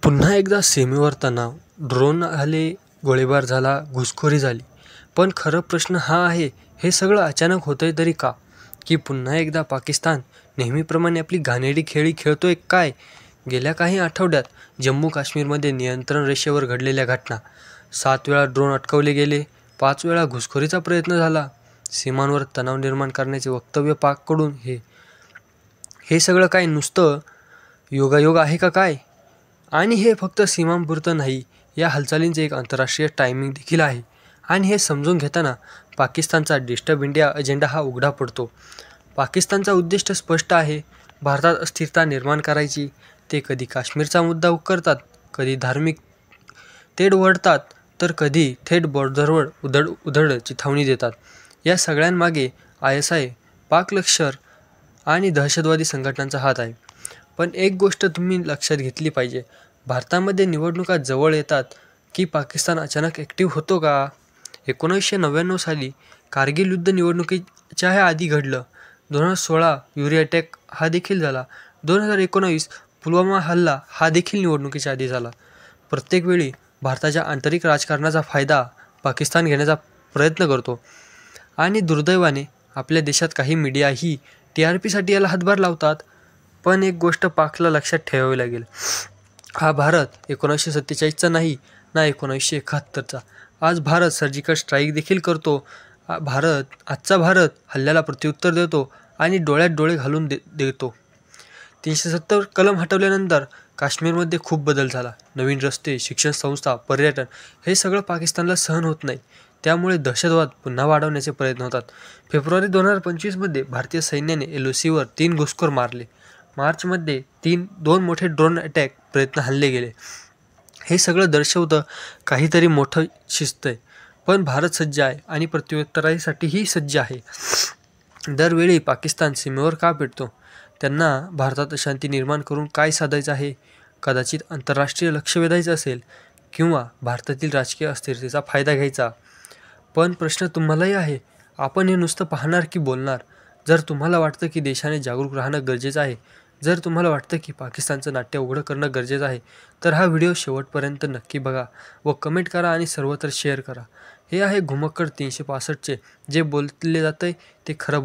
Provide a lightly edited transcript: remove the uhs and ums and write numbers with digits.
पुन्हा एकदा सीमेवर तणाव, ड्रोन आले, गोळीबार झाला, घुसखोरी झाली. पण खरं प्रश्न हा आहे, हे सगळं अचानक होतंय तरी का? की पुन्हा एकदा पाकिस्तान नेहमीप्रमाणे आपली घाणेरडी खेळी खेळतोय काय? गेल्या काही आठवड्यात जम्मू काश्मीरमध्ये नियंत्रण रेषेवर घडलेल्या घटना, 7 वेळा ड्रोन अटकवले गेले, 5 वेळा घुसखोरीचा प्रयत्न झाला, सीमांवर तणाव निर्माण करण्याचे वक्तव्य पाककडून, हे सगळं काय नुसतं योगायोग आहे का काय? आणि हे फक्त सीमांपुरतं नाही, या हालचालींचे एक आंतरराष्ट्रीय टायमिंग देखील आहे. आणि हे समजून घेताना पाकिस्तानचा डिस्टर्ब इंडिया अजेंडा हा उघडा पडतो. पाकिस्तानचा उद्दिष्ट स्पष्ट आहे, भारतात अस्थिरता निर्माण करायची. ते कधी काश्मीरचा मुद्दा करतात, कधी धार्मिक तेढ ओढतात, तर कधी थेट बॉर्डरवर उधळ चिथावणी देतात. या सगळ्यांमागे ISI, पाक लष्कर आणि दहशतवादी संघटनांचा हात आहे. पण एक गोष्ट तुम्ही लक्षात घेतली पाहिजे, भारतामध्ये निवडणुका जवळ येतात की पाकिस्तान अचानक ॲक्टिव्ह होतो का? 1999 साली कारगिल युद्ध निवडणुकीच्या आधी घडलं. 2016 युरी अटॅक हा देखील झाला. 2019 पुलवामा हल्ला हा देखील निवडणुकीच्या आधी झाला. प्रत्येक वेळी भारताच्या आंतरिक राजकारणाचा फायदा पाकिस्तान घेण्याचा प्रयत्न करतो. आणि दुर्दैवाने आपल्या देशात काही मीडियाही TRPसाठी याला हातभार लावतात. पण एक गोष्ट पाकला लक्षात ठेवावी लागेल, हा भारत 1947चा नाही ना 1971चा. आज भारत सर्जिकल स्ट्राईक देखील करतो. आजचा भारत हल्ल्याला प्रत्युत्तर देतो आणि डोळ्यात डोळे घालून देतो. 370 कलम हटवल्यानंतर काश्मीरमध्ये खूप बदल झाला. नवीन रस्ते, शिक्षण संस्था, पर्यटन हे सगळं पाकिस्तानला सहन होत नाही. त्यामुळे दहशतवाद पुन्हा वाढवण्याचे प्रयत्न होतात. फेब्रुवारी 2025मध्ये भारतीय सैन्याने LOCवर 3 घुसखोर मारले. मार्चमध्ये 2 मोठे ड्रोन अटॅक प्रयत्न हल्ले गेले. हे सगळं दर्शवतं काहीतरी मोठं शिजतंय. पण भारत सज्ज आहे आणि प्रत्युत्तरासाठीही सज्ज आहे. दरवेळी पाकिस्तान सीमेवर का पेटतो? त्यांना भारतात अशांती निर्माण करून काय साधायचं आहे? कदाचित आंतरराष्ट्रीय लक्ष वेधायचं असेल किंवा भारतातील राजकीय अस्थिरतेचा फायदा घ्यायचा. पण प्रश्न तुम्हालाही आहे, आपण हे नुसतं पाहणार की बोलणार? जर तुम्हाला वाटतं की देशाने जागरूक राहणं गरजेचं आहे, जर तुम्हाला वाटतं की पाकिस्तानचं नाट्य उघडं करणं गरजेचं आहे, तर हा व्हिडिओ शेवटपर्यंत नक्की बघा व कमेंट करा आणि सर्वत्र शेअर करा. हे आहे घुमक्कड 365चे. जे बोलले जातंय ते खरं